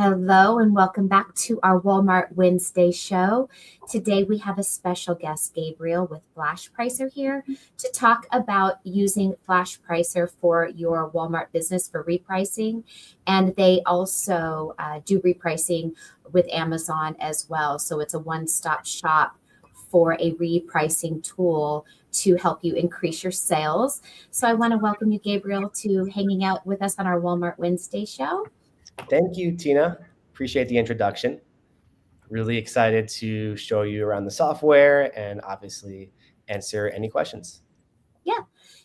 Hello and welcome back to our Walmart Wednesday show. Today we have a special guest, Gabriel with Flash Pricer here to talk about using Flash Pricer for your Walmart business for repricing. And they also do repricing with Amazon as well. So it's a one-stop shop for a repricing tool to help you increase your sales. So I want to welcome you, Gabriel, to hanging out with us on our Walmart Wednesday show. Thank you, Tina. Appreciate the introduction. Really excited to show you around the software and obviously answer any questions. Yeah.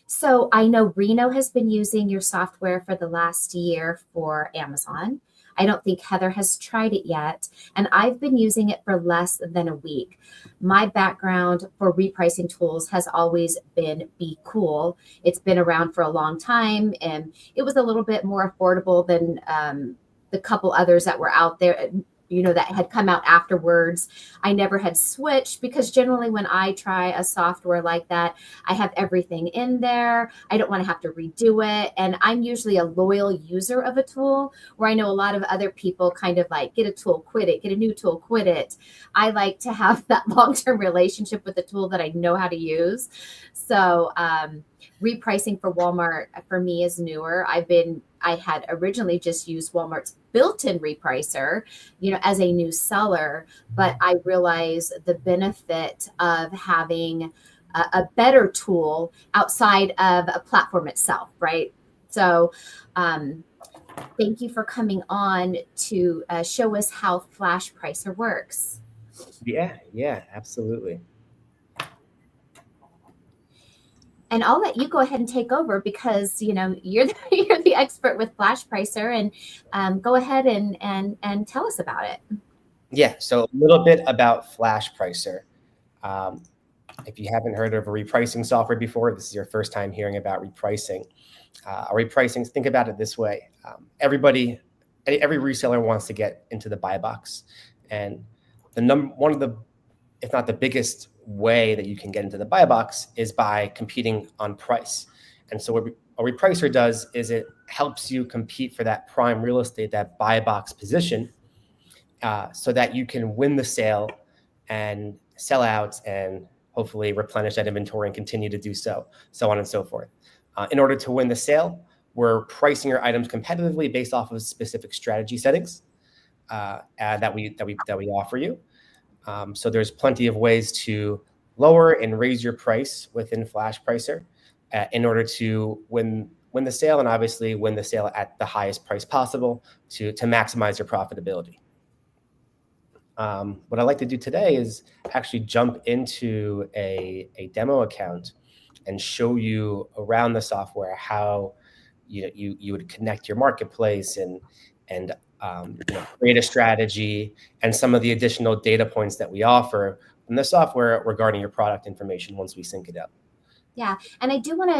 So I know Reno has been using your software for the last year for Amazon. I don't think Heather has tried it yet, and I've been using it for less than a week. My background for repricing tools has always been Be Cool. It's been around for a long time, and it was a little bit more affordable than the couple others that were out there, that had come out afterwards. I never had switched because generally when I try a software like that, I have everything in there. I don't want to have to redo it. And I'm usually a loyal user of a tool, where I know a lot of other people kind of like get a tool, quit it, get a new tool, quit it. I like to have that long-term relationship with the tool that I know how to use. So repricing for Walmart for me is newer. I had originally just used Walmart's built-in repricer, as a new seller, but I realized the benefit of having a better tool outside of a platform itself, right? So, thank you for coming on to show us how Flash Pricer works. Yeah, absolutely. And I'll let you go ahead and take over because you're you're the expert with Flash Pricer, and go ahead and tell us about it. Yeah, so a little bit about Flash Pricer. Um, if you haven't heard of a repricing software before, this is your first time hearing about repricing. Repricing, think about it this way. Every reseller wants to get into the buy box. And one of the, if not the biggest way that you can get into the buy box is by competing on price. And so what a repricer does is it helps you compete for that prime real estate, that buy box position, so that you can win the sale and sell out and hopefully replenish that inventory and continue to do so on and so forth. In order to win the sale, we're pricing your items competitively based off of specific strategy settings that we offer you. So there's plenty of ways to lower and raise your price within Flash Pricer in order to win the sale, and obviously win the sale at the highest price possible to maximize your profitability. What I'd like to do today is actually jump into a demo account and show you around the software how you would connect your marketplace and create a strategy and some of the additional data points that we offer in the software regarding your product information once we sync it up. Yeah, and I do want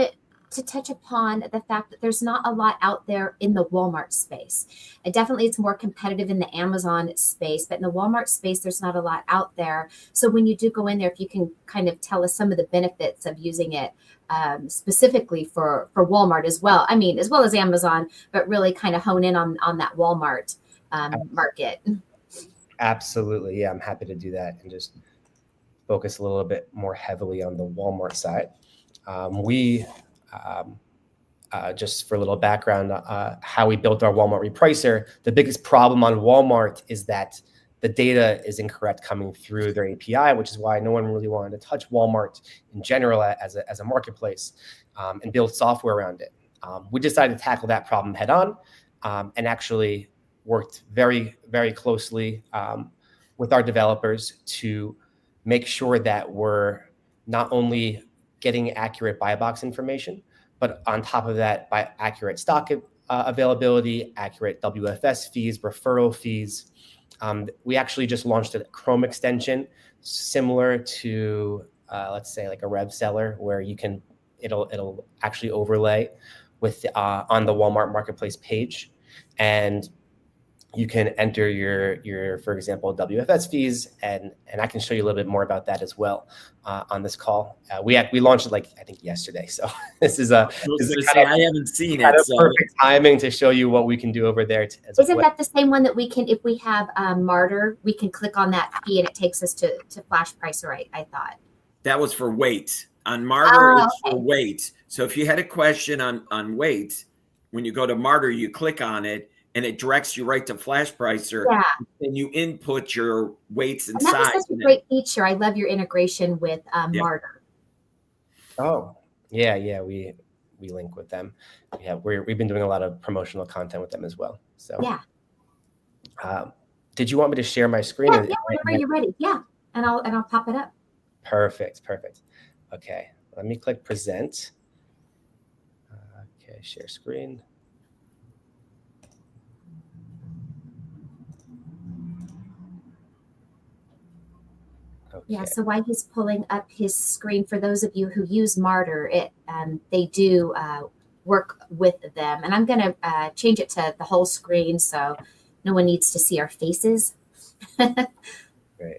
to touch upon the fact that there's not a lot out there in the Walmart space. And definitely it's more competitive in the Amazon space, but in the Walmart space, there's not a lot out there. So when you do go in there, if you can kind of tell us some of the benefits of using it specifically for Walmart as well. I mean, as well as Amazon, but really kind of hone in on that Walmart market. Absolutely. Yeah, I'm happy to do that and just focus a little bit more heavily on the Walmart side. Just for a little background, how we built our Walmart repricer, the biggest problem on Walmart is that the data is incorrect coming through their API, which is why no one really wanted to touch Walmart in general as a marketplace and build software around it. We decided to tackle that problem head on and actually worked very, very closely with our developers to make sure that we're not only getting accurate buy box information, but on top of that, by accurate stock availability, accurate WFS fees, referral fees. We actually just launched a Chrome extension similar to, let's say, like a Rev Seller, where it'll actually overlay with on the Walmart Marketplace page, and you can enter your, for example, WFS fees, and I can show you a little bit more about that as well on this call. We launched it like I think yesterday, so this is I was going to say I haven't seen kind it, of so perfect timing to show you what we can do over there. Isn't that the same one that we can, if we have Martyr, we can click on that fee and it takes us to Flash Pricer, I thought. that was for weight. On Martyr, it's for weight. So if you had a question on weight, when you go to Martyr, you click on it and it directs you right to Flash Pricer. Yeah. And you input your weights and that size. was such a great feature. I love your integration with Martyr. Oh, yeah, we link with them. Yeah, we've been doing a lot of promotional content with them as well. So yeah. Did you want me to share my screen? Yeah, whenever you're ready. Yeah, and I'll pop it up. Perfect. Okay, let me click present. Okay, share screen. Okay. Yeah, so while he's pulling up his screen, for those of you who use Martyr, they do work with them. And I'm going to change it to the whole screen so no one needs to see our faces. Great.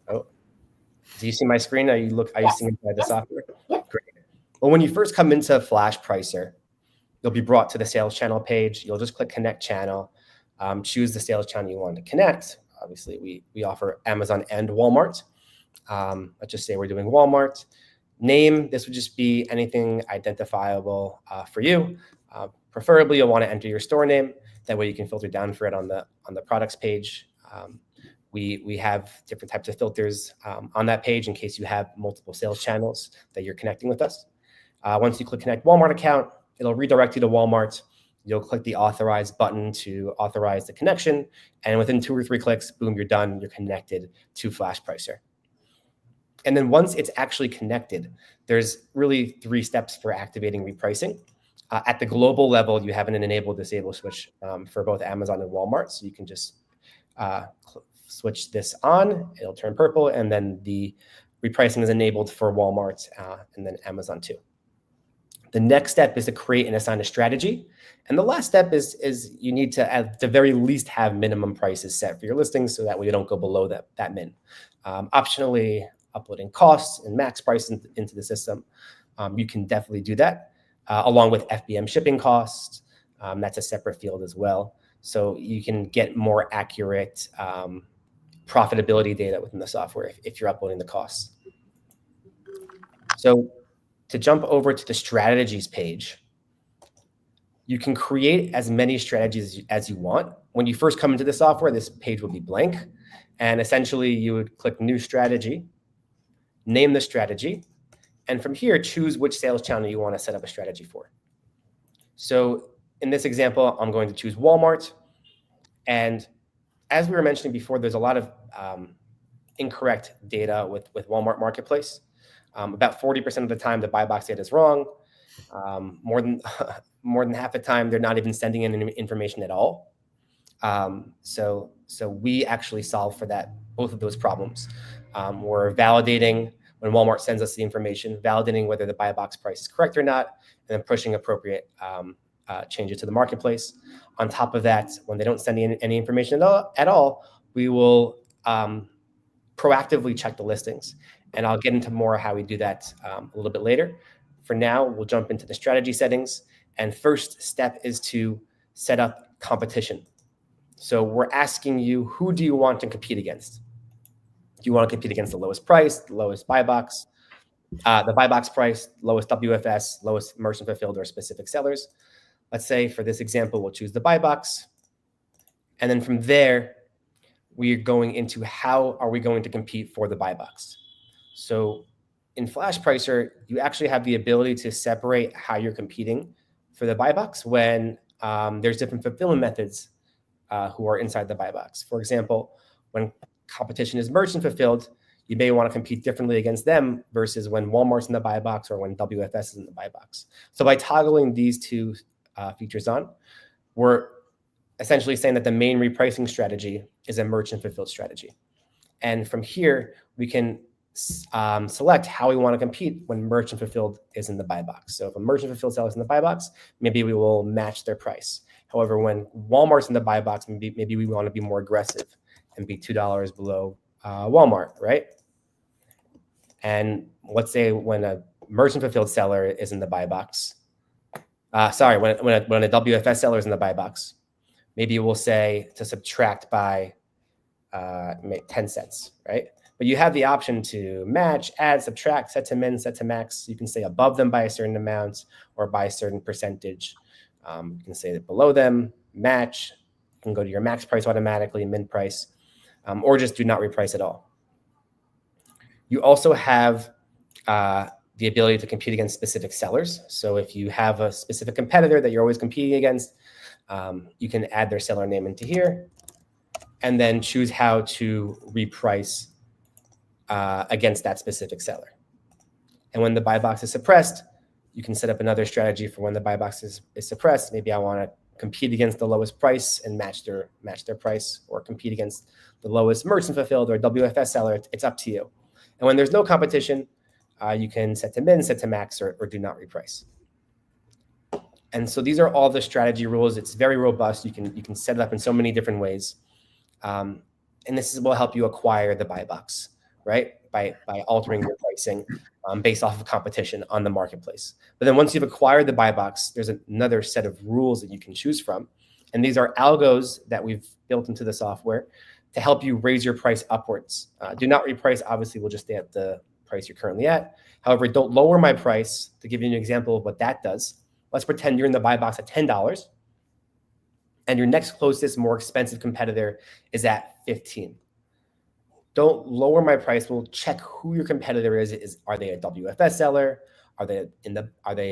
Oh, do you see my screen? Are you seeing inside the software? Yep. Great. Well, when you first come into Flash Pricer, you'll be brought to the sales channel page. You'll just click Connect Channel, choose the sales channel you want to connect. Obviously, we offer Amazon and Walmart. Let's just say we're doing Walmart. Name, this would just be anything identifiable for you. Preferably, you'll want to enter your store name. That way you can filter down for it on the products page. We have different types of filters on that page in case you have multiple sales channels that you're connecting with us. Once you click Connect Walmart account, it'll redirect you to Walmart. You'll click the Authorize button to authorize the connection. And within 2 or 3 clicks, boom, you're done. You're connected to Flash Pricer. And then once it's actually connected, there's really 3 steps for activating repricing. At the global level, you have an enable-disable switch for both Amazon and Walmart. So you can just switch this on, it'll turn purple, and then the repricing is enabled for Walmart and then Amazon too. The next step is to create and assign a strategy. And the last step is you need to, at the very least, have minimum prices set for your listings so that way you don't go below that min. Optionally, uploading costs and max price into the system. You can definitely do that along with FBM shipping costs. That's a separate field as well. So you can get more accurate profitability data within the software if you're uploading the costs. So to jump over to the strategies page, you can create as many strategies as you want. When you first come into the software, this page will be blank. And essentially you would click new strategy, name the strategy, and from here, choose which sales channel you want to set up a strategy for. So in this example, I'm going to choose Walmart. And as we were mentioning before, there's a lot of incorrect data with Walmart Marketplace. About 40% of the time, the buy box data is wrong. More than half the time, they're not even sending in any information at all. So we actually solve for both of those problems. We're validating when Walmart sends us the information, validating whether the buy box price is correct or not, and then pushing appropriate changes to the marketplace. On top of that, when they don't send any information at all, we will proactively check the listings. And I'll get into more how we do that a little bit later. For now, we'll jump into the strategy settings. And first step is to set up competition. So we're asking you, who do you want to compete against? Do you want to compete against the lowest price, the lowest buy box, the buy box price, lowest WFS, lowest merchant fulfilled, or specific sellers? Let's say for this example, we'll choose the buy box. And then from there, we're going into how are we going to compete for the buy box. So in Flash Pricer, you actually have the ability to separate how you're competing for the buy box when there's different fulfillment methods who are inside the buy box. For example, when competition is merchant fulfilled, you may want to compete differently against them versus when Walmart's in the buy box or when WFS is in the buy box. So by toggling these 2 features on, we're essentially saying that the main repricing strategy is a merchant fulfilled strategy. And from here, we can select how we want to compete when merchant fulfilled is in the buy box. So if a merchant fulfilled seller is in the buy box, maybe we will match their price. However, when Walmart's in the buy box, maybe we want to be more aggressive and be $2 below Walmart, right? And let's say when a merchant fulfilled seller is in the buy box, when a WFS seller is in the buy box, maybe we'll say to subtract by 10 cents, right? But you have the option to match, add, subtract, set to min, set to max. You can say above them by a certain amount or by a certain percentage. You can say that below them, match. You can go to your max price automatically, min price, or just do not reprice at all. You also have the ability to compete against specific sellers. So if you have a specific competitor that you're always competing against, you can add their seller name into here and then choose how to reprice against that specific seller. And when the buy box is suppressed, you can set up another strategy for when the buy box is suppressed. Maybe I want to compete against the lowest price and match their price, or compete against the lowest merchant fulfilled or WFS seller. It's up to you. And when there's no competition, you can set to min, set to max, or do not reprice. And so these are all the strategy rules. It's very robust. You can set it up in so many different ways. And this will help you acquire the buy box, right? By altering your pricing based off of competition on the marketplace. But then once you've acquired the buy box, there's another set of rules that you can choose from. And these are algos that we've built into the software to help you raise your price upwards. Do not reprice, obviously, will just stay at the price you're currently at. However, don't lower my price. To give you an example of what that does, let's pretend you're in the buy box at $10 and your next closest, more expensive competitor is at 15. Don't lower my price. We'll check who your competitor is. Are they a WFS seller? Are they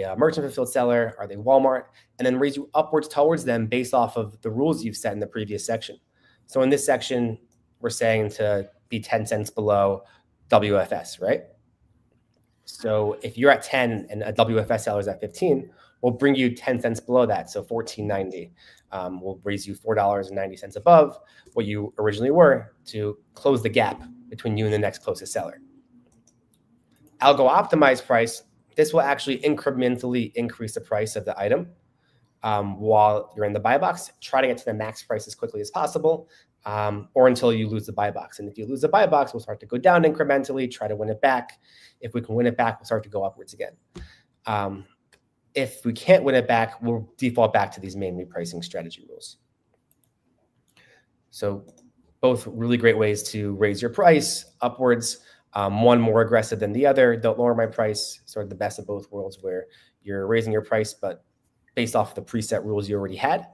a merchant fulfilled seller? Are they Walmart? And then raise you upwards towards them based off of the rules you've set in the previous section. So in this section, we're saying to be 10 cents below WFS, right? So if you're at 10 and a WFS seller is at 15, we'll bring you 10 cents below that, so $14.90. We'll raise you $4.90 above what you originally were to close the gap between you and the next closest seller. Algo optimized price, this will actually incrementally increase the price of the item while you're in the buy box. Try to get to the max price as quickly as possible, or until you lose the buy box. And if you lose the buy box, we'll start to go down incrementally, try to win it back. If we can win it back, we'll start to go upwards again. If we can't win it back, we'll default back to these main repricing strategy rules. So both really great ways to raise your price upwards, one more aggressive than the other. Don't lower my price, sort of the best of both worlds where you're raising your price, but based off of the preset rules you already had.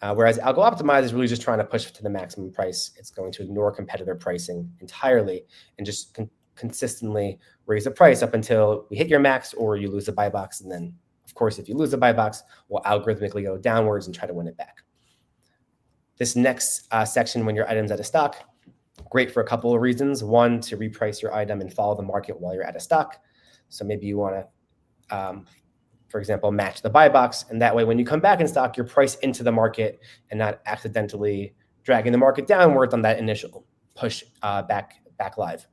Whereas Algo Optimize is really just trying to push to the maximum price. It's going to ignore competitor pricing entirely and just consistently raise the price up until we hit your max or you lose the buy box. And then, of course, if you lose the buy box, we'll algorithmically go downwards and try to win it back. This next section, when your item's out of stock, great for a couple of reasons. One, to reprice your item and follow the market while you're out of stock. So maybe you want to, for example, match the buy box. And that way, when you come back in stock, you're priced into the market and not accidentally dragging the market downwards on that initial push back live.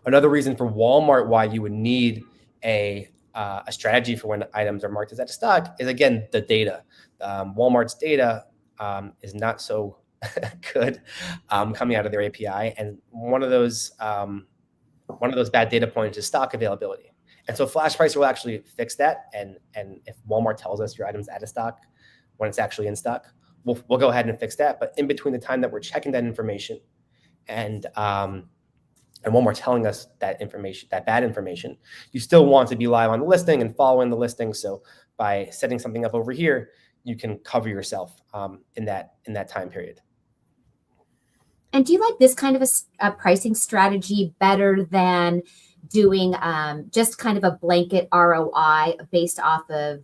Another reason for Walmart why you would need a strategy for when items are marked as out of stock is, again, the data. Walmart's data is not so good coming out of their API, and one of those bad data points is stock availability. And so FlashPricer will actually fix that. And if Walmart tells us your item's out of stock when it's actually in stock, we'll go ahead and fix that. But in between the time that we're checking that information and Walmart telling us that information, that bad information, you still want to be live on the listing and following the listing. So by setting something up over here, you can cover yourself in that time period. And do you like this kind of a pricing strategy better than doing just kind of a blanket ROI based off of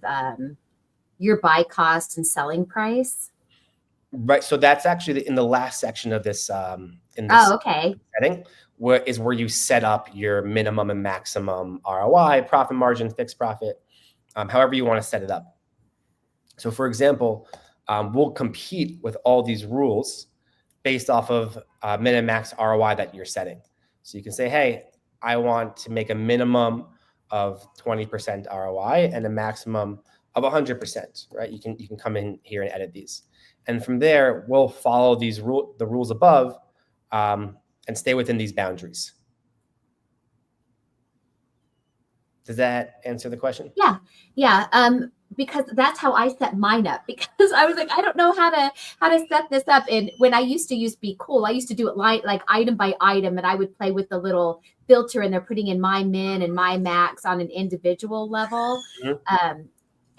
your buy cost and selling price? Right. So that's actually in the last section of this. Okay. Setting, where you set up your minimum and maximum ROI, profit margin, fixed profit, however you want to set it up. So, for example, we'll compete with all these rules based off of min and max ROI that you're setting. So you can say, hey, I want to make a minimum of 20% ROI and a maximum of 100%, right? You can come in here and edit these. And from there, we'll follow the rules above and stay within these boundaries. Does that answer the question? Yeah. Because that's how I set mine up, because I was like, I don't know how to set this up. And when I used to use Be Cool, I used to do it like item by item, and I would play with the little filter, and they're putting in my min and my max on an individual level. Mm-hmm.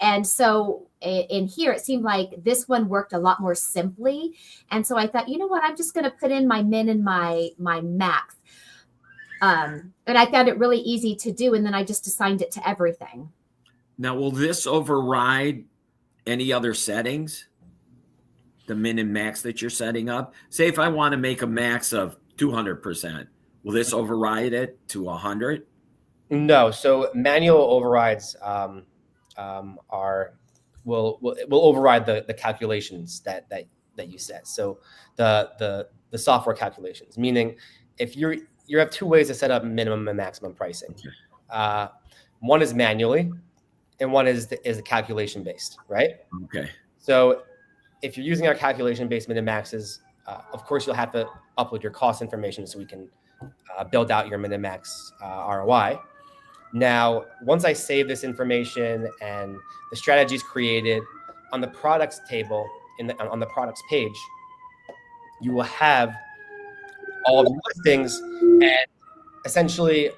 And so in here, it seemed like this one worked a lot more simply. And so I thought, you know what, I'm just going to put in my min and my max. And I found it really easy to do. And then I just assigned it to everything. Now, will this override any other settings? The min and max that you're setting up? Say if I want to make a max of 200%, will this override it to 100? No. So manual overrides will override the calculations that you set. So the software calculations, meaning if you have two ways to set up minimum and maximum pricing. Okay. One is manually, and one is the calculation based, right? Okay. So if you're using our calculation based min and maxes, of course you'll have to upload your cost information so we can build out your min and max ROI. Now, once I save this information and the strategy is created, on the products table on the products page, you will have all of the listings, and essentially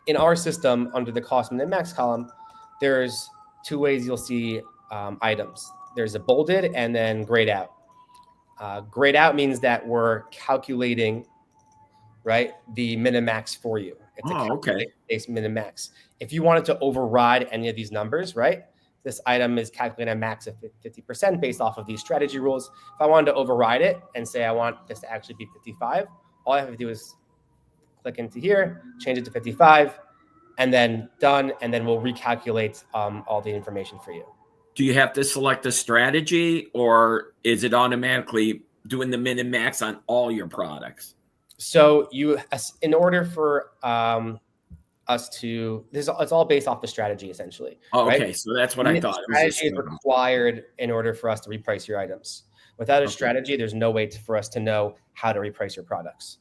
in our system under the cost min and max column, there's two ways you'll see items. There's a bolded and then grayed out. Grayed out means that we're calculating, right, the min and max for you. It's a based min and max. If you wanted to override any of these numbers, right, this item is calculating a max of 50% based off of these strategy rules. If I wanted to override it and say I want this to actually be 55, all I have to do is click into here, change it to 55, and then done, and then we'll recalculate all the information for you. Do you have to select a strategy, or is it automatically doing the min and max on all your products? So in order for us to, it's all based off the strategy essentially. Oh, okay, right? so that's what I thought. Strategy is required in order for us to reprice your items. Without a strategy, there's no way for us to know how to reprice your products.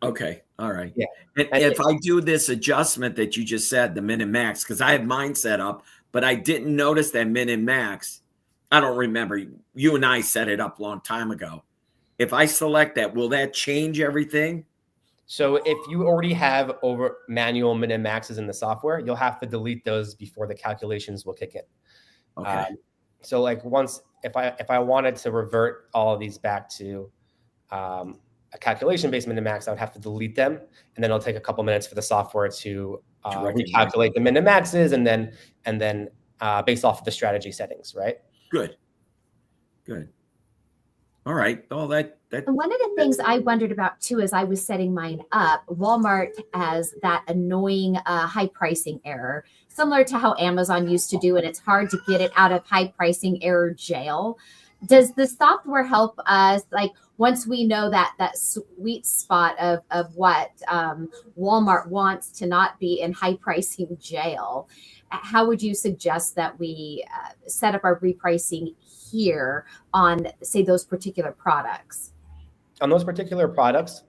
Okay. All right. Yeah. And if I do this adjustment that you just said, the min and max, because I have mine set up, but I didn't notice that min and max. I don't remember. You and I set it up a long time ago. If I select that, will that change everything? So if you already have over manual min and maxes in the software, you'll have to delete those before the calculations will kick in. Okay. So like once, if I wanted to revert all of these back to a calculation based min and max, I would have to delete them, and then it'll take a couple minutes for the software to recalculate the min and maxes, and then based off of the strategy settings, right? Good. All right. Oh, that. One of the things I wondered about too, as I was setting mine up, Walmart has that annoying high pricing error, similar to how Amazon used to do, and it's hard to get it out of high pricing error jail. Does the software help us, like once we know that sweet spot of what Walmart wants to not be in high pricing jail? How would you suggest that we set up our repricing here on, say, those particular products? On those particular products,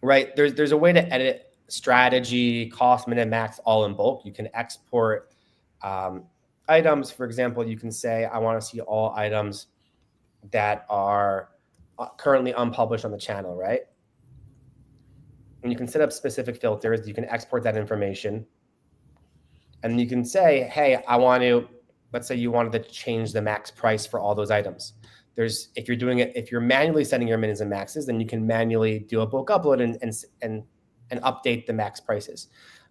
right, there's a way to edit strategy, cost, min, and max all in bulk. You can export items. For example, you can say, I want to see all items that are currently unpublished on the channel, right? And you can set up specific filters. You can export that information. And you can say, hey, I want to, let's say you wanted to change the max price for all those items. If you're manually setting your mins and maxes, then you can manually do a bulk upload and update the max prices.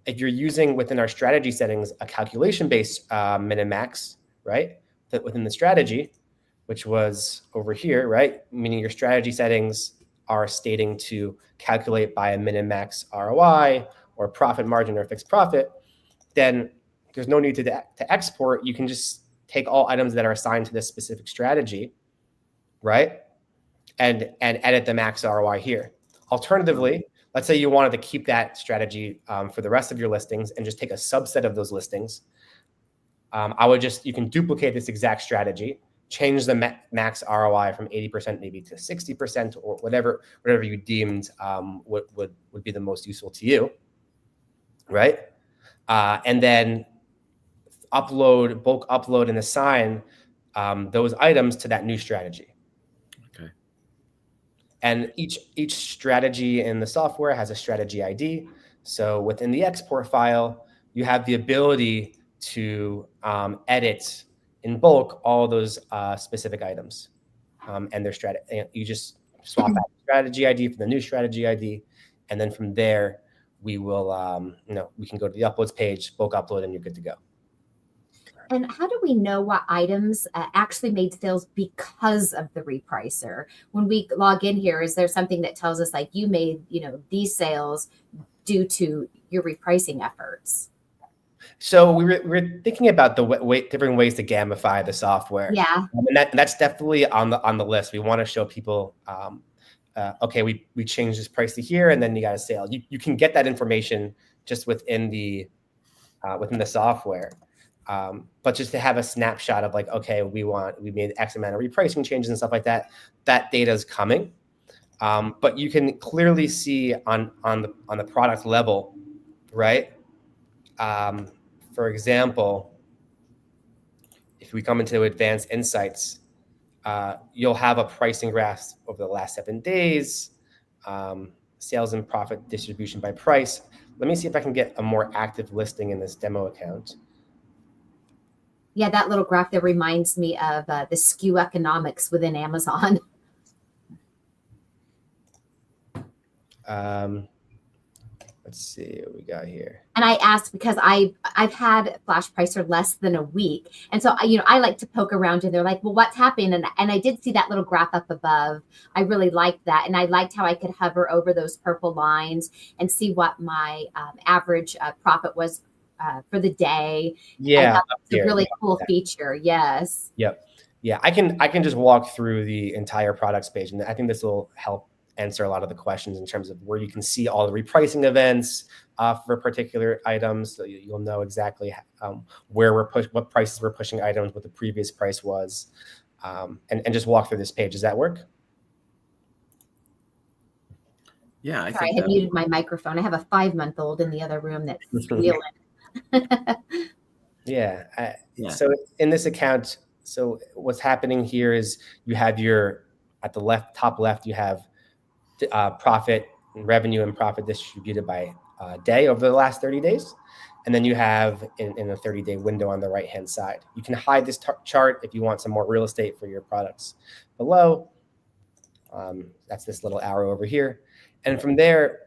If you're using within our strategy settings a calculation-based min and max, right, within the strategy, which was over here, right, meaning your strategy settings are stating to calculate by a min and max ROI or profit margin or fixed profit, then there's no need to export. You can just take all items that are assigned to this specific strategy, right, and edit the max ROI here. Alternatively, let's say you wanted to keep that strategy for the rest of your listings and just take a subset of those listings. you can duplicate this exact strategy, change the max ROI from 80% maybe to 60% or whatever you deemed would be the most useful to you, right? And then bulk upload and assign those items to that new strategy. Okay. And each strategy in the software has a strategy ID. So within the export file, you have the ability to edit in bulk all those specific items and their strategy. You just swap out the strategy ID for the new strategy ID, and then from there we will, we can go to the uploads page, bulk upload, and you're good to go. And how do we know what items actually made sales because of the repricer? When we log in here, is there something that tells us like you made, these sales due to your repricing efforts? So we're thinking about the different ways to gamify the software. Yeah. And that's definitely on the list. We want to show people, okay, we changed this price to here, and then you got a sale. You can get that information just within the software. But just to have a snapshot of like, okay, we made X amount of repricing changes and stuff like that. That data is coming, but you can clearly see on the product level, right? For example, if we come into advanced insights, you'll have a pricing graph over the last 7 days, sales and profit distribution by price. Let me see if I can get a more active listing in this demo account. Yeah, that little graph there reminds me of the SKU economics within Amazon. Let's see what we got here. And I asked because I've had FlashPricer less than a week. And so, I like to poke around and they're like, well, what's happened? And I did see that little graph up above. I really liked that. And I liked how I could hover over those purple lines and see what my average profit was for the day. Yeah. It's a really cool feature. Yes. Yep. Yeah. I can just walk through the entire products page. And I think this will help answer a lot of the questions in terms of where you can see all the repricing events for particular items. So you'll know exactly what prices we're pushing items, what the previous price was, and just walk through this page. Does that work? Yeah, I had muted my microphone. I have a 5-month-old in the other room that's squealing. Yeah. So in this account, so what's happening here is you have at the top left, you have profit and revenue and profit distributed by day over the last 30 days. And then you have in a 30-day window on the right-hand side. You can hide this chart if you want some more real estate for your products below. That's this little arrow over here. And from there,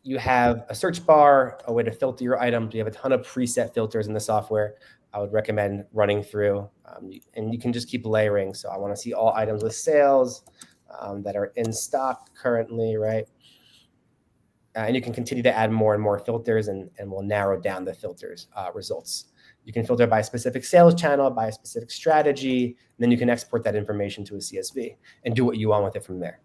you have a search bar, a way to filter your items. You have a ton of preset filters in the software. I would recommend running through, and you can just keep layering. So I want to see all items with sales that are in stock currently, right? And you can continue to add more and more filters, and we'll narrow down the filters results. You can filter by a specific sales channel, by a specific strategy, and then you can export that information to a CSV and do what you want with it from there.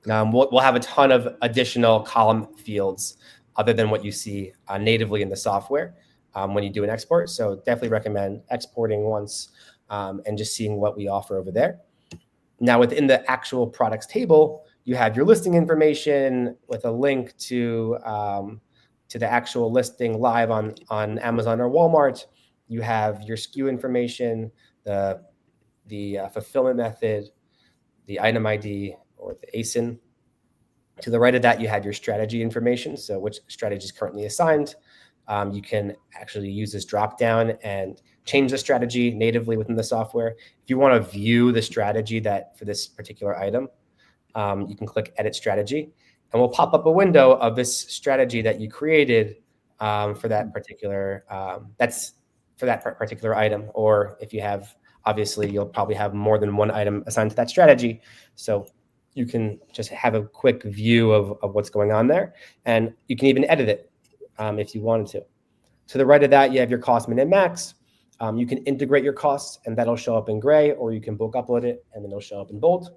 We'll have a ton of additional column fields other than what you see natively in the software when you do an export. So definitely recommend exporting once and just seeing what we offer over there. Now within the actual products table, you have your listing information with a link to the actual listing live on Amazon or Walmart. You have your SKU information, the fulfillment method, the item ID, or the ASIN. To the right of that, you have your strategy information. So which strategy is currently assigned. You can actually use this drop down and change the strategy natively within the software. If you want to view the strategy for this particular item, you can click Edit Strategy, and we'll pop up a window of this strategy that you created for that particular particular item. Or if you have, obviously, you'll probably have more than one item assigned to that strategy. So you can just have a quick view of what's going on there, and you can even edit it if you wanted to. To the right of that, you have your cost min and max. You can integrate your costs, and that'll show up in gray, or you can bulk upload it, and then it'll show up in bold.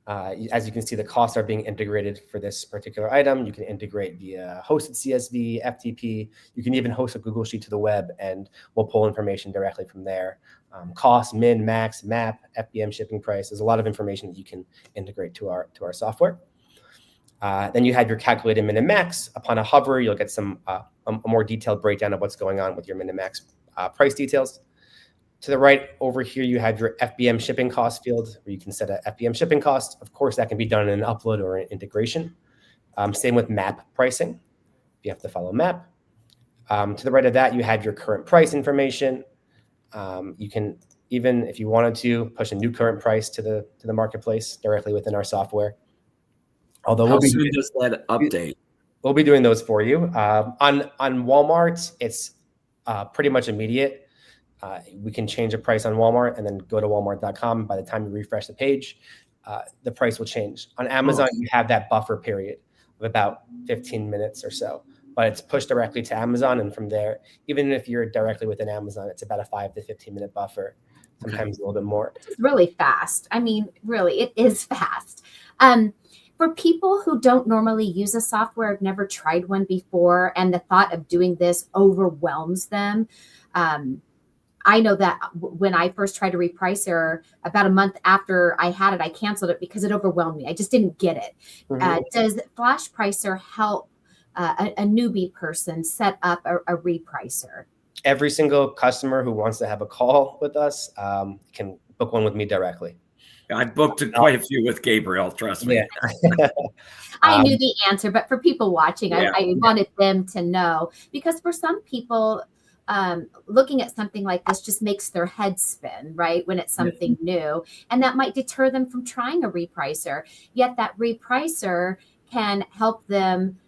As you can see, the costs are being integrated for this particular item. You can integrate via hosted CSV, FTP. You can even host a Google Sheet to the web, and we'll pull information directly from there. Cost, min, max, map, FBM shipping price. There's a lot of information that you can integrate to our software. Then you have your calculated min and max. Upon a hover, you'll get some a more detailed breakdown of what's going on with your min and max price details. To the right over here, you have your FBM shipping cost field, where you can set a FBM shipping cost. Of course, that can be done in an upload or an integration. Same with map pricing. You have to follow map. To the right of that, you have your current price information. You can, even if you wanted to, push a new current price to the marketplace directly within our software. Although How soon does that update? We'll be doing those for you. On Walmart, it's pretty much immediate. We can change a price on Walmart and then go to walmart.com. By the time you refresh the page, the price will change. On Amazon, you have that buffer period of about 15 minutes or so, but it's pushed directly to Amazon. And from there, even if you're directly within Amazon, it's about a 5 to 15 minute buffer, sometimes a little bit more. It's really fast. I mean, really, it is fast. For people who don't normally use a software, have never tried one before, and the thought of doing this overwhelms them. I know that when I first tried to Repricer, about a month after I had it, I canceled it because it overwhelmed me. I just didn't get it. Mm-hmm. Does FlashPricer help a newbie person set up a Repricer? Every single customer who wants to have a call with us can book one with me directly. I booked quite a few with Gabriel, trust me. Yeah. I knew the answer, but for people watching, I wanted them to know, because for some people, looking at something like this just makes their head spin, right? When it's something new, and that might deter them from trying a Repricer. Yet that Repricer can help them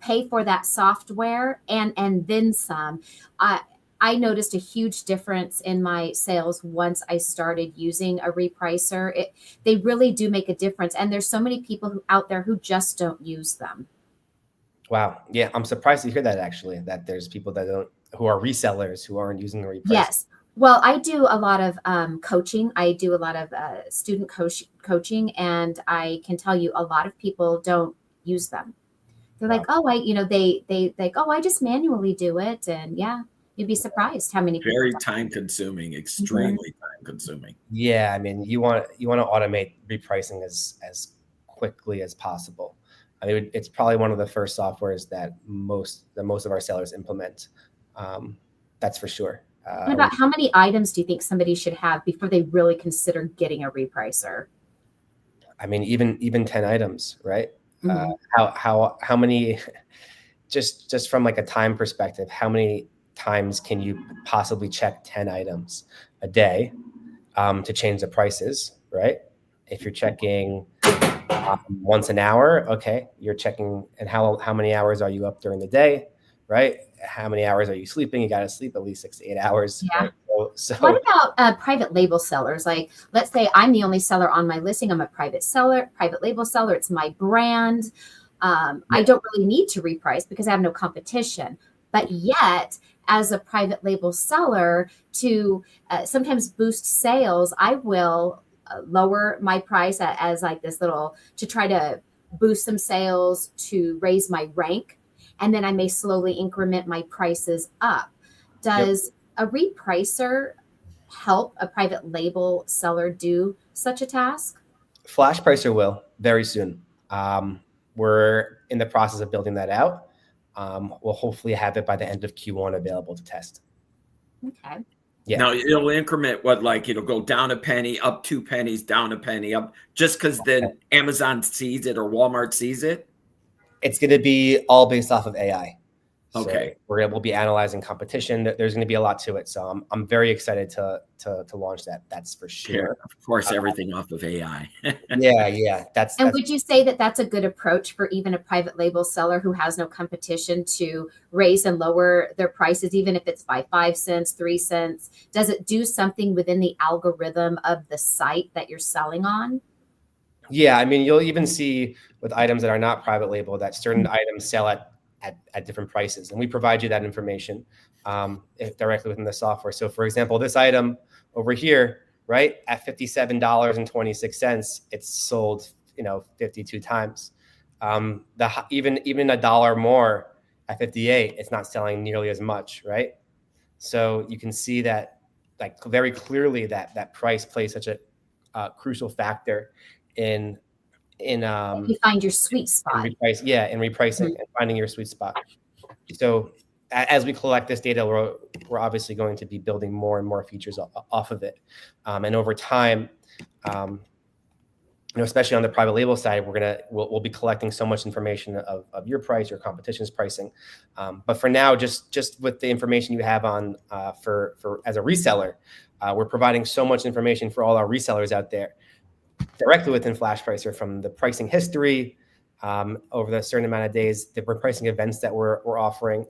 pay for that software and then some. I noticed a huge difference in my sales once I started using a Repricer. They really do make a difference, and there's so many people out there who just don't use them. Wow, yeah, I'm surprised to hear that, actually, that there's people who are resellers who aren't using a Repricer. Yes. Well, I do a lot of coaching. I do a lot of student coaching, and I can tell you a lot of people don't use them. They're like, I just manually do it. And yeah, you'd be surprised how many people. Very time consuming, extremely time consuming. Yeah, I mean, you want to automate repricing as quickly as possible. I mean, it's probably one of the first softwares that most of our sellers implement. That's for sure. What about how many items do you think somebody should have before they really consider getting a Repricer? I mean, even 10 items, right? Mm-hmm. How many? Just from like a time perspective, how many times can you possibly check 10 items a day to change the prices, right? If you're checking once an hour, okay, you're checking, and how many hours are you up during the day, right? How many hours are you sleeping? You got to sleep at least 6 to 8 hours. Yeah. Right? So what about private label sellers? Like, let's say I'm the only seller on my listing. I'm a private label seller. It's my brand. I don't really need to reprice because I have no competition. But yet, as a private label seller, to sometimes boost sales, I will lower my price as like this little, to try to boost some sales, to raise my rank. And then I may slowly increment my prices up. Does a Repricer help a private label seller do such a task? FlashPricer will very soon. We're in the process of building that out. We'll hopefully have it by the end of Q1 available to test. Okay. Yeah. Now it'll increment it'll go down a penny, up 2 pennies, down a penny, up, just because then Amazon sees it or Walmart sees it? It's going to be all based off of AI. Okay. So we'll be analyzing competition. There's going to be a lot to it. So I'm very excited to launch that. That's for sure. Yeah, of course, everything off of AI. Yeah. And would you say that that's a good approach for even a private label seller who has no competition to raise and lower their prices, even if it's by 5 cents, 3 cents? Does it do something within the algorithm of the site that you're selling on? Yeah, I mean, you'll even see with items that are not private label that certain items sell at different prices, and we provide you that information directly within the software. So, for example, this item over here, right, at $57.26, it's sold 52 times. Even $1 more at 58, it's not selling nearly as much, right? So you can see that, like, very clearly that price plays such a crucial factor in You find your sweet spot. in repricing and finding your sweet spot. So as we collect this data, we're obviously going to be building more and more features off of it, and over time, especially on the private label side, we'll be collecting so much information of your price, your competition's pricing. But for now, just with the information you have on for as a reseller, we're providing so much information for all our resellers out there directly within FlashPricer, from the pricing history over the certain amount of days, the pricing events that we're offering,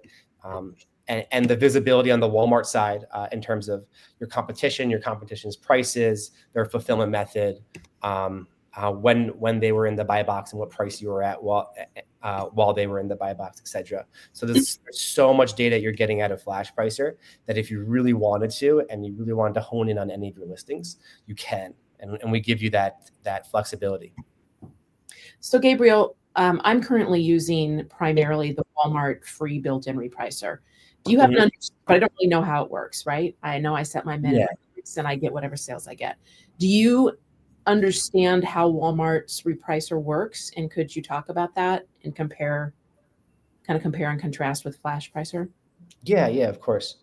and the visibility on the Walmart side in terms of your competition's prices, their fulfillment method, when they were in the buy box and what price you were at while they were in the buy box, etc. So there's so much data you're getting out of FlashPricer that if you really wanted to, and you really wanted to hone in on any of your listings, you can, and we give you that flexibility. So Gabriel, I'm currently using primarily the Walmart free built-in repricer. Do you have an but I don't really know how it works, right? I know I set my minimum and I get whatever sales I get. Do you understand how Walmart's repricer works? And could you talk about that and compare and contrast with FlashPricer? Yeah, of course.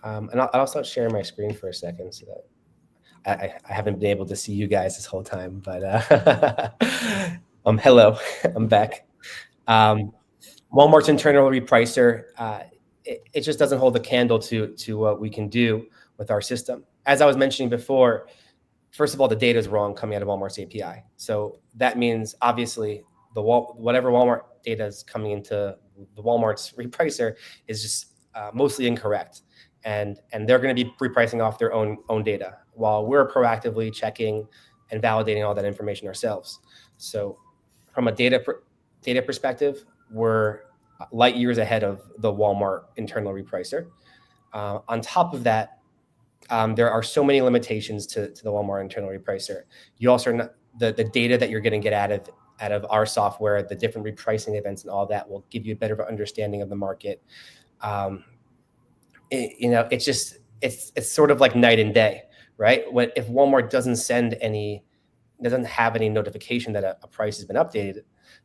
And I'll start sharing my screen for a second so that I haven't been able to see you guys this whole time, but hello, I'm back. Walmart's internal repricer, it just doesn't hold a candle to what we can do with our system. As I was mentioning before, first of all, the data is wrong coming out of Walmart's API. So that means obviously whatever Walmart data is coming into the Walmart's repricer is just mostly incorrect, and they're going to be repricing off their own data while we're proactively checking and validating all that information ourselves. So from a data perspective, we're light years ahead of the Walmart internal repricer. On top of that, there are so many limitations to the Walmart internal repricer. You also the data that you're going to get out of our software, the different repricing events and all that will give you a better understanding of the market. It's sort of like night and day, right? If Walmart doesn't have any notification that a price has been updated,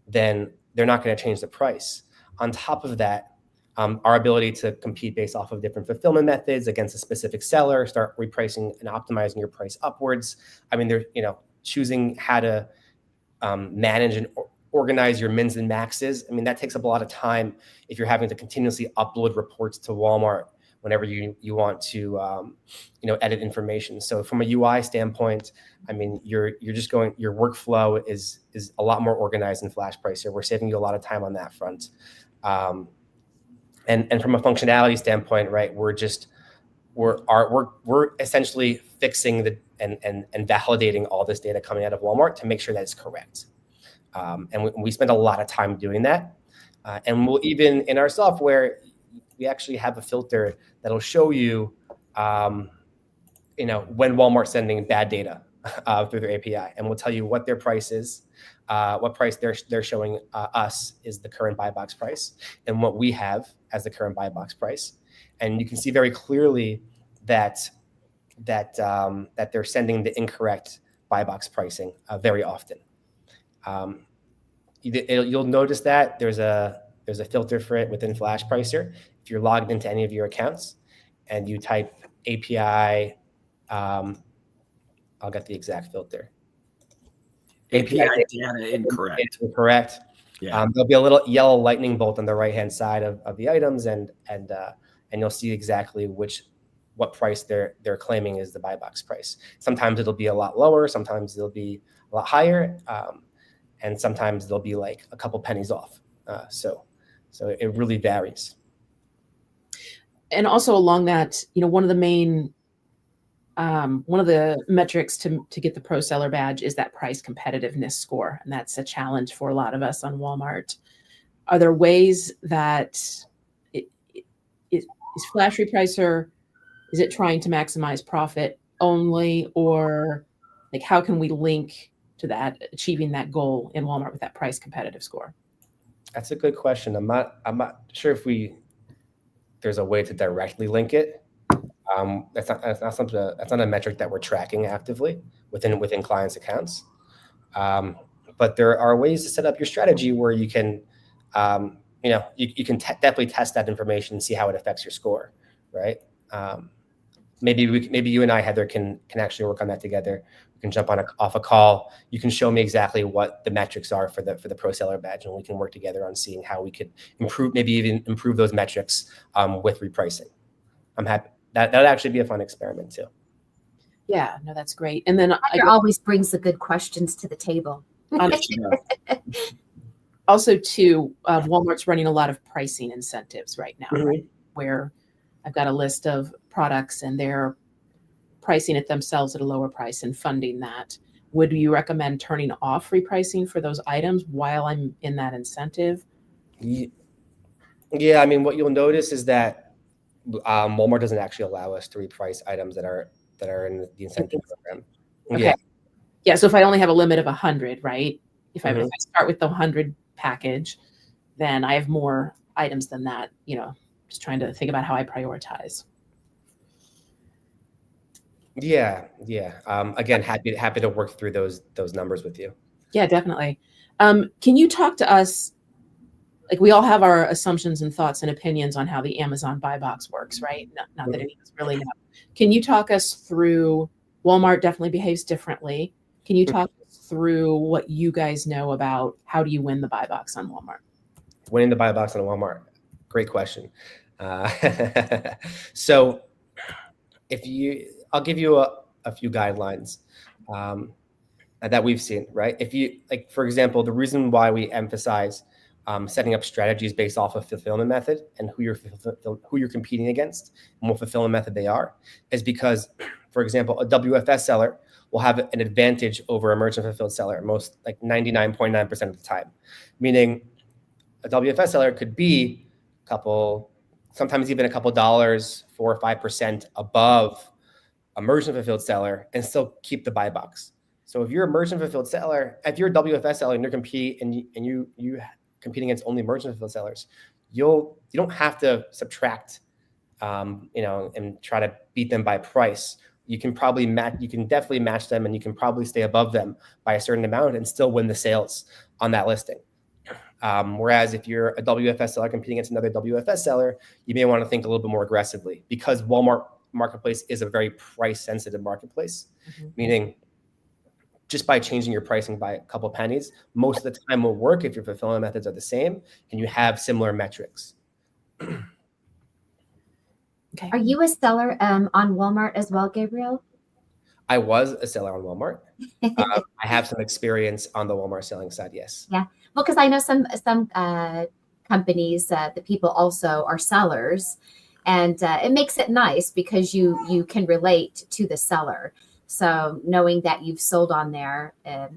then they're not going to change the price. On top of that, our ability to compete based off of different fulfillment methods against a specific seller, start repricing and optimizing your price upwards. I mean, they're choosing how to manage and organize your mins and maxes. I mean, that takes up a lot of time if you're having to continuously upload reports to Walmart whenever you want to edit information. So from a UI standpoint, I mean, your workflow is a lot more organized in FlashPricer. We're saving you a lot of time on that front. And from a functionality standpoint, right, we're essentially fixing and validating all this data coming out of Walmart to make sure that it's correct. And we spend a lot of time doing that. And we'll even in our software, we actually have a filter that'll show you, when Walmart's sending bad data through their API, and we'll tell you what their price is, what price they're showing us is the current buy box price, and what we have as the current buy box price. And you can see very clearly that they're sending the incorrect buy box pricing very often. You'll notice that there's a filter for it within FlashPricer. If you're logged into any of your accounts and you type API, I'll get the exact filter. API data incorrect. It's incorrect. Yeah. There'll be a little yellow lightning bolt on the right-hand side of the items, and you'll see exactly what price they're claiming is the buy box price. Sometimes it'll be a lot lower, sometimes it'll be a lot higher, and sometimes they'll be like a couple pennies off. So it really varies. And also along that, one of the metrics to get the pro seller badge is that price competitiveness score. And that's a challenge for a lot of us on Walmart. Are there ways that is Flash Repricer, is it trying to maximize profit only, or like how can we link to that, achieving that goal in Walmart with that price competitive score? That's a good question. I'm not sure if there's a way to directly link it. That's not a metric that we're tracking actively within clients' accounts. But there are ways to set up your strategy where you can, you can definitely test that information and see how it affects your score, right? Maybe you and I, Heather, can actually work on that together. We can jump off a call. You can show me exactly what the metrics are for the pro seller badge, and we can work together on seeing how we could maybe even improve those metrics with repricing. I'm happy. That'd actually be a fun experiment too. Yeah, no, that's great. And then Heather always brings the good questions to the table. Also, too, Walmart's running a lot of pricing incentives right now, Mm-hmm. right? Where I've got a list of products and they're pricing it themselves at a lower price and funding that. Would you recommend turning off repricing for those items while I'm in that incentive? Yeah, I mean, what you'll notice is that Walmart doesn't actually allow us to reprice items that are in the incentive program. Okay. Yeah. Yeah. So if I only have a limit of 100, right? If I Mhm. start with the 100 package, then I have more items than that, just trying to think about how I prioritize. Yeah. Again, happy to work through those numbers with you. Yeah, definitely. Can you talk to us? Like, we all have our assumptions and thoughts and opinions on how the Amazon buy box works, right? Not that any of us really know. Can you talk us through? Walmart definitely behaves differently. Can you talk us through what you guys know about how do you win the buy box on Walmart? Winning the buy box on Walmart. Great question. So I'll give you a few guidelines that we've seen, right? If you like, for example, the reason why we emphasize setting up strategies based off of fulfillment method and who you're competing against and what fulfillment method they are is because, for example, a WFS seller will have an advantage over a merchant fulfilled seller most, like 99.9% of the time, meaning a WFS seller could be sometimes even a couple dollars, 4 or 5% above a merchant fulfilled seller and still keep the buy box. So if you're a merchant fulfilled seller, if you're a WFS seller and you're competing against only merchant fulfilled sellers, you don't have to subtract, and try to beat them by price. You can definitely match them, and you can probably stay above them by a certain amount and still win the sales on that listing. Whereas if you're a WFS seller competing against another WFS seller, you may want to think a little bit more aggressively because Walmart marketplace is a very price sensitive marketplace, meaning just by changing your pricing by a couple of pennies, most of the time will work if your fulfillment methods are the same and you have similar metrics. Okay. Are you a seller on Walmart as well, Gabriel? I was a seller on Walmart. I have some experience on the Walmart selling side, yes. Yeah, well, because I know some companies the people also are sellers, and it makes it nice because you can relate to the seller. So knowing that you've sold on there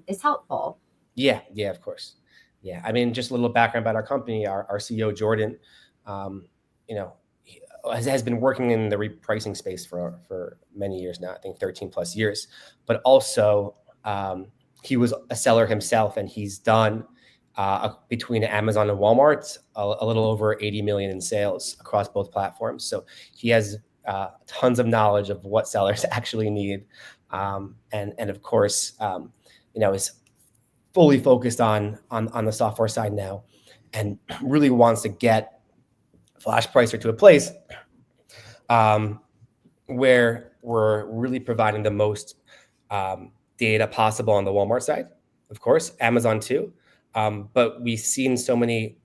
is helpful. Yeah, of course. Yeah, I mean, just a little background about our company. Our CEO Jordan, has been working in the repricing space for many years now. I think 13 plus years. But also, he was a seller himself, and he's done between Amazon and Walmart a little over 80 million in sales across both platforms. So he has tons of knowledge of what sellers actually need, and of course, is fully focused on the software side now, and really wants to get FlashPricer to a place where we're really providing the most data possible on the Walmart side, of course, Amazon too. But we've seen so many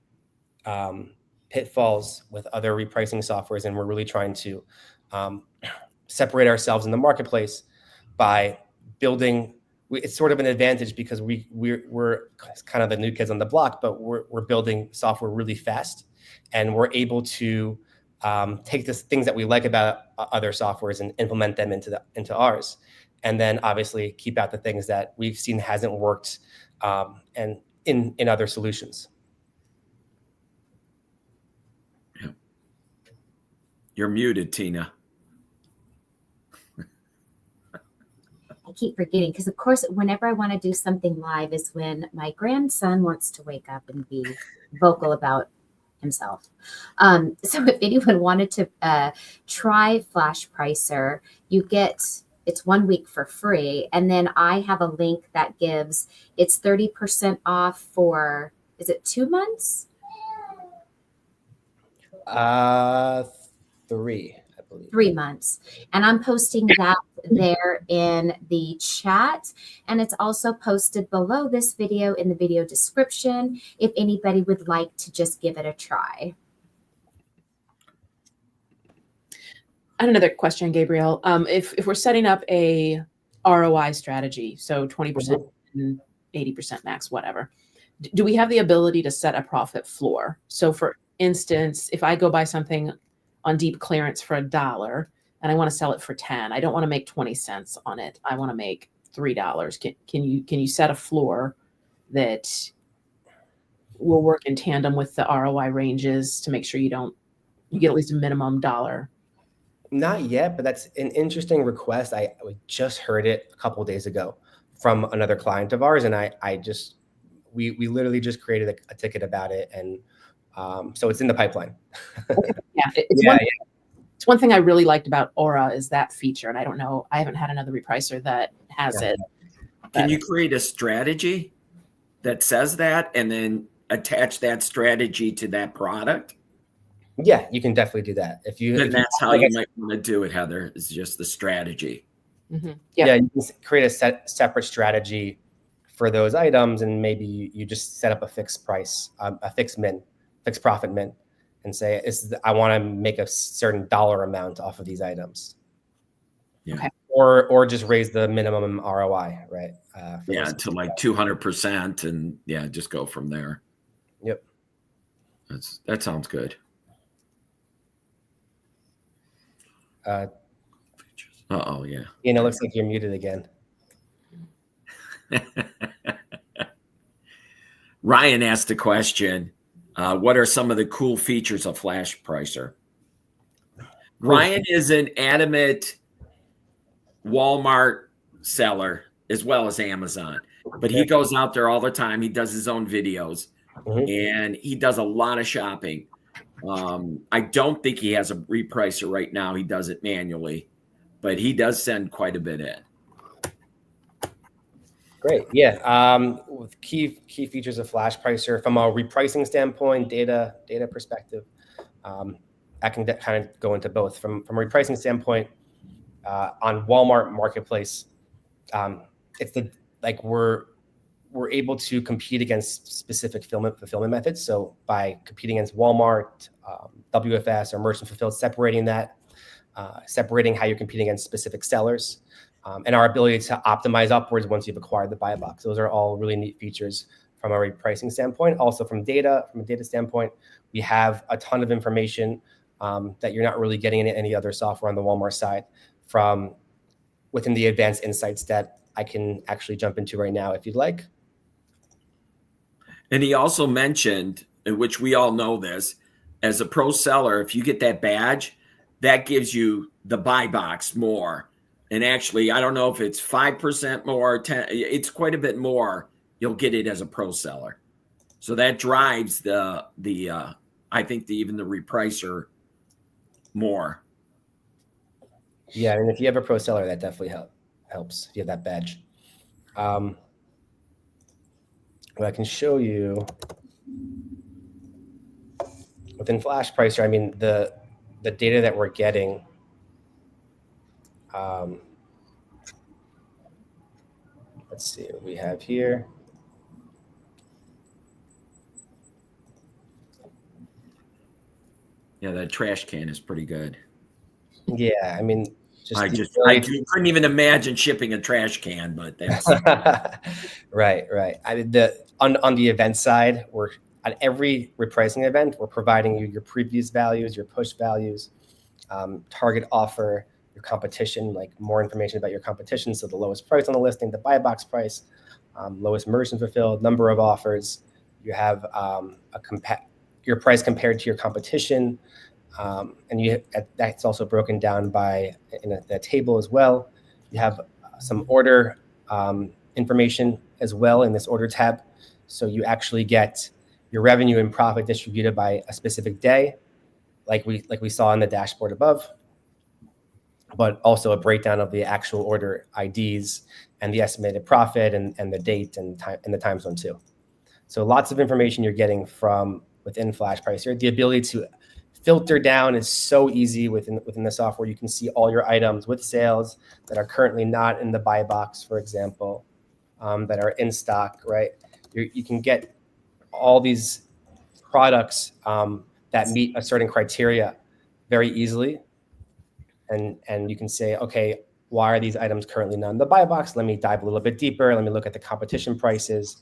pitfalls with other repricing softwares, and we're really trying to separate ourselves in the marketplace by building. It's sort of an advantage because we're kind of the new kids on the block, but we're building software really fast, and we're able to take the things that we like about other softwares and implement them into ours, and then obviously keep out the things that we've seen hasn't worked and in other solutions. You're muted, Tina. I keep forgetting because, of course, whenever I want to do something live is when my grandson wants to wake up and be vocal about himself. So if anyone wanted to try Flash Pricer, it's 1 week for free. And then I have a link that gives it's 30% off for, is it 2 months? 3, I believe. 3 months. And I'm posting that there in the chat. And it's also posted below this video in the video description if anybody would like to just give it a try. I had another question, Gabriel. If we're setting up a ROI strategy, so 20% and 80% max, whatever, do we have the ability to set a profit floor? So for instance, if I go buy something on deep clearance for $1 and I want to sell it for 10, I don't want to make 20 cents on it. I want to make $3. Can you set a floor that will work in tandem with the ROI ranges to make sure you get at least a minimum dollar? Not yet, but that's an interesting request. I just heard it a couple of days ago from another client of ours, and we literally just created a ticket about it, and so it's in the pipeline. Yeah, it's one thing I really liked about Aura is that feature, and I don't know, I haven't had another repricer that has it. Can you create a strategy that says that and then attach that strategy to that product? Yeah, you can definitely do that. Then that's how you might want to do it, Heather, is just the strategy. Mm-hmm. Yeah, you can create a separate strategy for those items, and maybe you just set up a fixed price, a fixed profit min, and say, I want to make a certain dollar amount off of these items. Yeah. Okay. Or just raise the minimum ROI, right? To like 200%, and just go from there. Yep. That sounds good. Yeah. It looks like you're muted again. Ryan asked a question. What are some of the cool features of Flash Pricer? Ryan is an adamant Walmart seller as well as Amazon, but he goes out there all the time. He does his own videos, and he does a lot of shopping. I don't think he has a repricer right now. He does it manually, but he does send quite a bit in. Great. Yeah. With key features of Flash Pricer from a repricing standpoint, data perspective, I can kind of go into both. From a repricing standpoint, on Walmart Marketplace, it's we're able to compete against specific fulfillment methods. So by competing against Walmart, WFS, or Merchant Fulfilled, separating how you're competing against specific sellers, and our ability to optimize upwards once you've acquired the buy box. Those are all really neat features from a repricing standpoint. Also from a data standpoint, we have a ton of information that you're not really getting in any other software on the Walmart side from within the advanced insights that I can actually jump into right now if you'd like. And he also mentioned, which we all know this, as a pro seller, if you get that badge, that gives you the buy box more. And actually, I don't know if it's 5% more, 10, it's quite a bit more. You'll get it as a pro seller. So that drives the I think even the repricer more. Yeah, and if you have a pro seller, that definitely helps if you have that badge. What I can show you within Flash Pricer, I mean, the data that we're getting, let's see what we have here. Yeah, that trash can is pretty good. Yeah, I mean, I couldn't even imagine shipping a trash can, but that's right. I mean, on the event side, we're at every repricing event, we're providing you your previous values, your push values, target offer, your competition, like more information about your competition. So the lowest price on the listing, the buy box price, lowest merchant fulfilled, number of offers. You have your price compared to your competition. And that's also broken down by in a table as well. You have some order information as well in this order tab. So you actually get your revenue and profit distributed by a specific day, like we saw in the dashboard above, but also a breakdown of the actual order IDs and the estimated profit and the date and time and the time zone too. So lots of information you're getting from within FlashPricer. The ability to filter down is so easy within the software. You can see all your items with sales that are currently not in the buy box, for example, that are in stock, right? You can get all these products that meet a certain criteria very easily. And you can say, okay, why are these items currently not in the buy box? Let me dive a little bit deeper. Let me look at the competition prices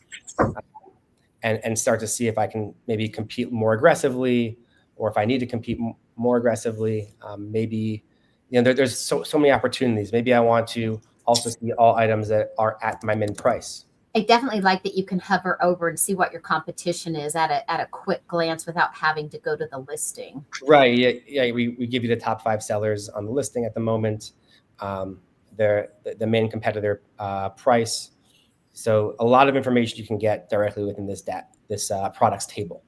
and start to see if I can maybe compete more aggressively, or if I need to compete more aggressively. Maybe, there's so many opportunities. Maybe I want to also see all items that are at my min price. I definitely like that you can hover over and see what your competition is at a quick glance without having to go to the listing. Right. Yeah. We give you the top 5 sellers on the listing at the moment. They're the main competitor price. So a lot of information you can get directly within this products table.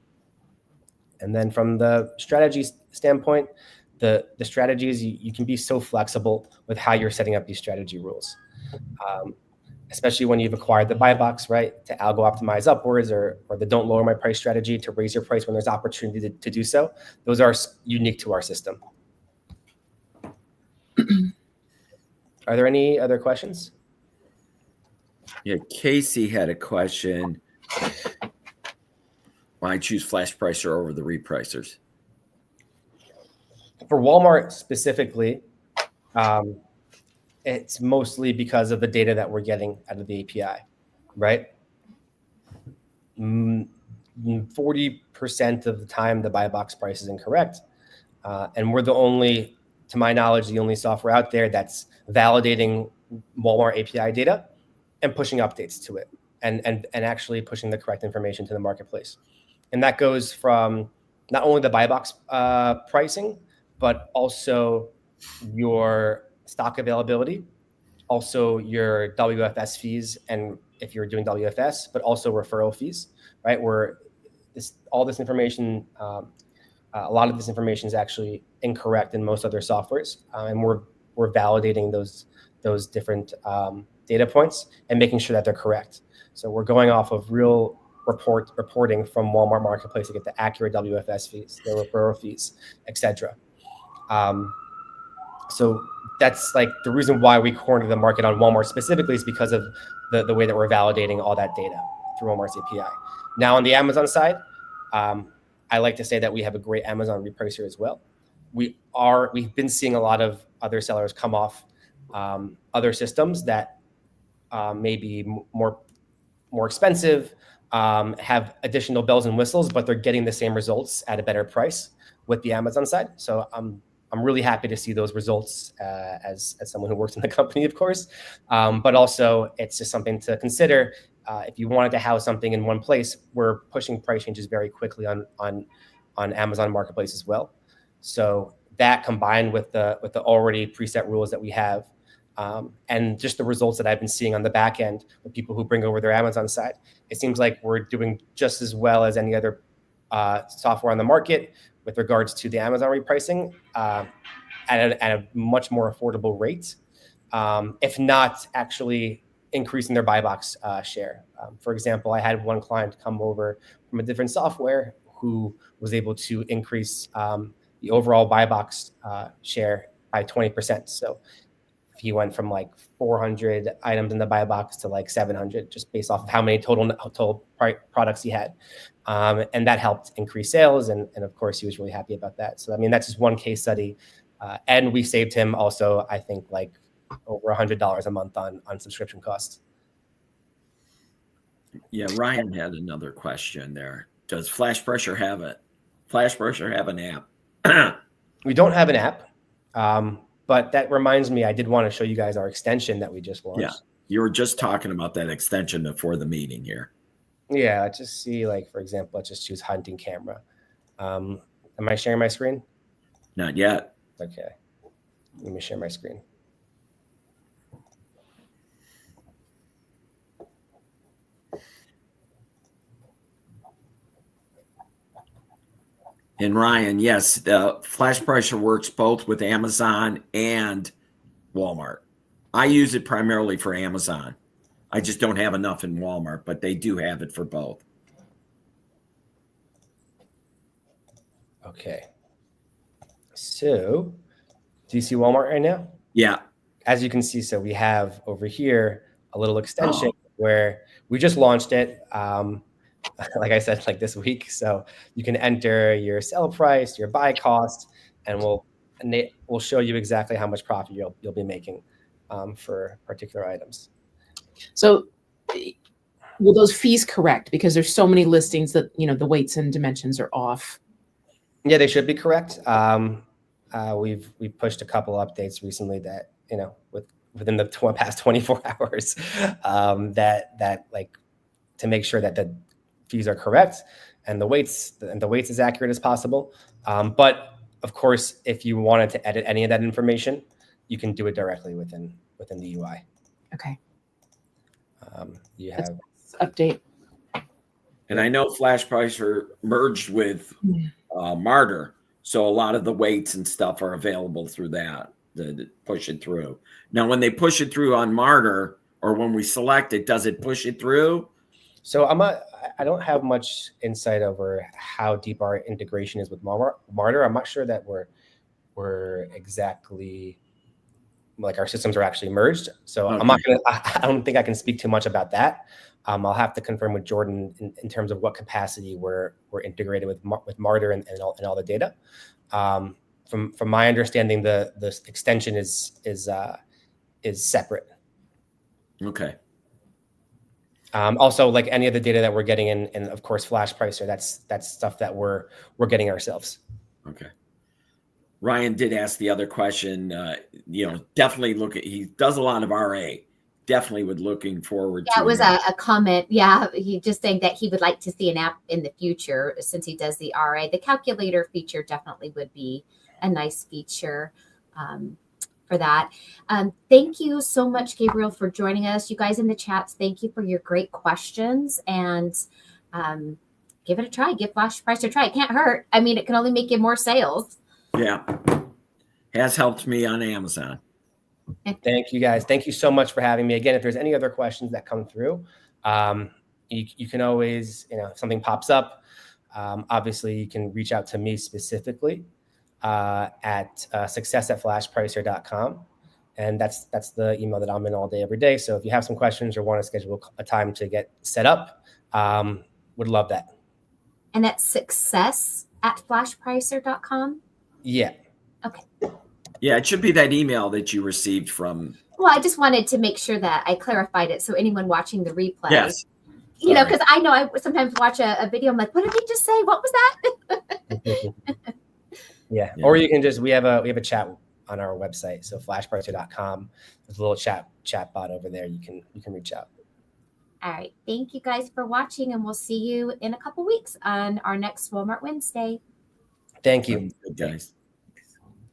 And then from the strategy standpoint, the strategies, you can be so flexible with how you're setting up these strategy rules. Especially when you've acquired the buy box, right? To algo optimize upwards, or the don't lower my price strategy to raise your price when there's opportunity to do so. Those are unique to our system. Are there any other questions? Yeah, Casey had a question. Why choose FlashPricer over the repricers? For Walmart specifically, it's mostly because of the data that we're getting out of the API, right? 40% of the time, the buy box price is incorrect. And we're the only, to my knowledge, the only software out there that's validating Walmart API data and pushing updates to it and actually pushing the correct information to the marketplace. And that goes from not only the buy box pricing, but also your stock availability, also your WFS fees, and if you're doing WFS, but also referral fees, right? Where all this information, a lot of this information is actually incorrect in most other softwares, and we're validating those different data points and making sure that they're correct. So we're going off of real reporting from Walmart Marketplace to get the accurate WFS fees, the referral fees, etc. So that's like the reason why we cornered the market on Walmart specifically, is because of the way that we're validating all that data through Walmart's API. Now on the Amazon side, I like to say that we have a great Amazon repricer as well. We've been seeing a lot of other sellers come off other systems that may be more expensive, have additional bells and whistles, but they're getting the same results at a better price with the Amazon side. So I'm really happy to see those results as someone who works in the company, of course. But also, it's just something to consider. If you wanted to house something in one place, we're pushing price changes very quickly on Amazon Marketplace as well. So that combined with the already preset rules that we have, and just the results that I've been seeing on the back end with people who bring over their Amazon side, it seems like we're doing just as well as any other software on the market with regards to the Amazon repricing at a much more affordable rate, if not actually increasing their buy box share. For example, I had one client come over from a different software who was able to increase the overall buy box share by 20%. So he went from like 400 items in the buy box to like 700, just based off of how many total products he had. And that helped increase sales. And of course, he was really happy about that. So, I mean, that's just one case study. And we saved him also, I think, like over $100 a month on subscription costs. Yeah, Ryan had another question there. Does FlashPricer have an app? We don't have an app. But that reminds me, I did want to show you guys our extension that we just launched. Yeah, you were just talking about that extension before the meeting here. Yeah, let's just see, like, for example, let's just choose hunting camera. Am I sharing my screen? Not yet. Okay. Let me share my screen. And Ryan, yes, the flash pricer works both with Amazon and Walmart. I use it primarily for Amazon. I just don't have enough in Walmart, but they do have it for both. Okay. So, do you see Walmart right now? Yeah. As you can see, so we have over here a little extension where we just launched it. Like I said, like this week. So you can enter your sell price, your buy cost, and we'll show you exactly how much profit you'll be making for particular items. So will those fees correct? Because there's so many listings that, the weights and dimensions are off. Yeah, they should be correct. We've pushed a couple updates recently that, within the past 24 hours, that like to make sure that the fees are correct and the weights as accurate as possible. But of course, if you wanted to edit any of that information, you can do it directly within the UI. Okay. You have Update. And I know Flash Pricer merged with Martyr, so a lot of the weights and stuff are available through that to push it through. Now, when they push it through on Martyr, or when we select it, does it push it through? So I don't have much insight over how deep our integration is with Martyr. I'm not sure that we're exactly like our systems are actually merged. So Okay. I don't think I can speak too much about that. I'll have to confirm with Jordan in terms of what capacity we're integrated with Martyr and all the data. From my understanding, the extension is separate. Okay. Also, like any of the data that we're getting in of course, Flash Pricer, that's stuff that we're getting ourselves. Okay. Ryan did ask the other question. Definitely he does a lot of RA. Definitely looking forward to it was a comment. Yeah, he just saying that he would like to see an app in the future since he does the RA. The calculator feature definitely would be a nice feature for that. Thank you so much, Gabriel, for joining us. You guys in the chats, thank you for your great questions, and give it a try. Give Flash Pricer a try. It can't hurt. I mean, it can only make you more sales. Yeah. Has helped me on Amazon. Thank you, guys. Thank you so much for having me. Again, if there's any other questions that come through, you can always, if something pops up, obviously you can reach out to me specifically at success@flashpricer.com. And that's the email that I'm in all day, every day. So if you have some questions or want to schedule a time to get set up, would love that. And that's success@flashpricer.com? Yeah. Okay. Yeah, it should be that email that you received from. Well, I just wanted to make sure that I clarified it so anyone watching the replay, Yes. because I know I sometimes watch a video. I'm like, what did he just say? What was that? Yeah. Or you can we have a chat on our website. So flashpricer.com. There's a little chat bot over there. You can reach out. All right. Thank you guys for watching, and we'll see you in a couple weeks on our next Walmart Wednesday. Thank you. Good, guys.